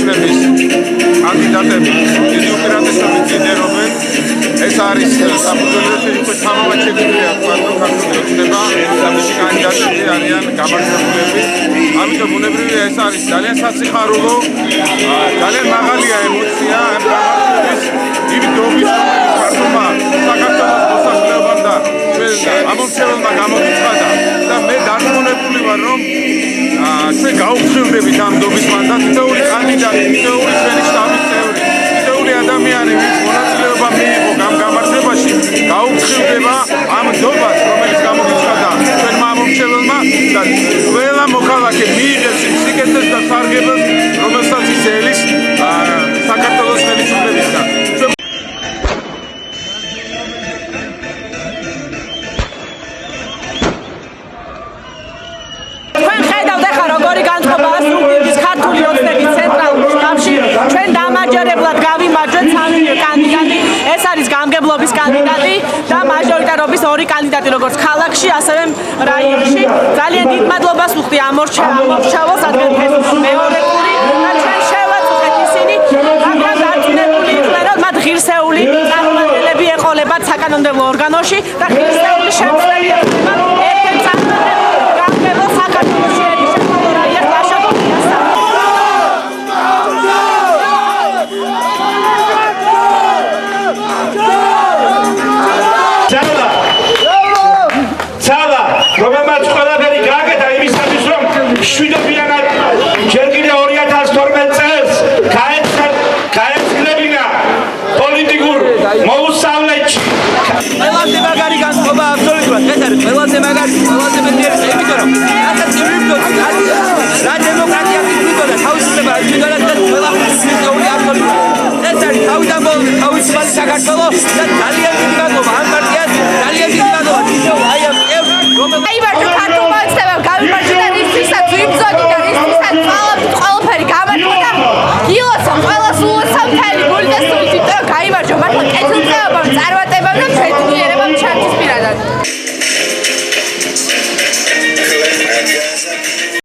გაუჩნების კანდიდატები დიდი უპირატესობით ლიდერობენ. ეს არის საფუძველზე უკვე თამამად შეგვიძლია თქვა, რომ ქართული ოცნება და მისი კანდიდატები არიან გამარჯვებულები. ამიტომ ბუნებრივია ეს არის ძალიან საციხარულო, ძალიან მაღალია ემოცია ამ გამარჯვების დიდობის, რომელიც ქართულმა საქართველოს მოსახლეობამ და ჩვენ ამომრჩეველმა გამოგიცხადა და მე დარწმუნებული ვარ, რომ ჩვენ გაუხსნდებით ამ დობის მანდატს. თითოეული კანდიდატი, თითოეული ჩვენი შტაბის წევრი, თითოეული ადამიანი, ვინც მონაწილეობა მიიღო ამ გამარჯვებაში, გაუხსნდება ამ დობას, რომელიც გამოგიცხადა ჩვენმა ამომრჩეველმა და ყველა მოქალაქე მიიღებს იმ სიკეთეს და სარგებელს, რომელსაც ის ელის საქართველოს ხელისუფლებისგან. ქართული ოცნების ცენტრალურ შტაბში ჩვენ დამაჯერებლად გავიმარჯვეთ 3 კანდიდატი. ეს არის გამგებლობის კანდიდატი და მაჟორიტარობის 2 კანდიდატი, როგორც ქალაქში, ასევე რაიონში. ძალიან დიდ მადლობას ვუხდი ამორჩეველს, რადგან ეს მეორე ტური და ჩვენ შევაწყვეტ ისინი, მაგრამ დარწმუნებული იყვნენ, რომ მათ ღირსეული წარმომადგენლები ეყოლებათ საკანონმდებლო ორგანოში და ღირსეული შემცვლელი ეყოლებათ ერთ-ერთ წარმომადგენელ გამგებელ საქართველოში. რომელმაც ყველაფერი გააკეთა იმისათვის, რომ მშვიდობიანად ჯერ კიდევ 2012 წელს გაეცნებინა პოლიტიკურ მოუსწავლეთში. ყველაზე მაგარი განწყობა აბსოლუტურად ეს არის ყველაზე მაგარი, ყველაზე მეტი, იმიტომ რომ ახაც ვიბდოთ რა დემოკრატია ვიბდოთ თავისუფლება ვიბდოთ და ყველაფერი ისტორია აბსოლუტურად. ეს არის თავისუფალი საქართველოს და ძალიან დიდი მადლობა ამ პარტიას, ძალიან დიდი მადლობა აი ამ Ay, va a tocar tu mano, se va a caer, va a llegar, y si se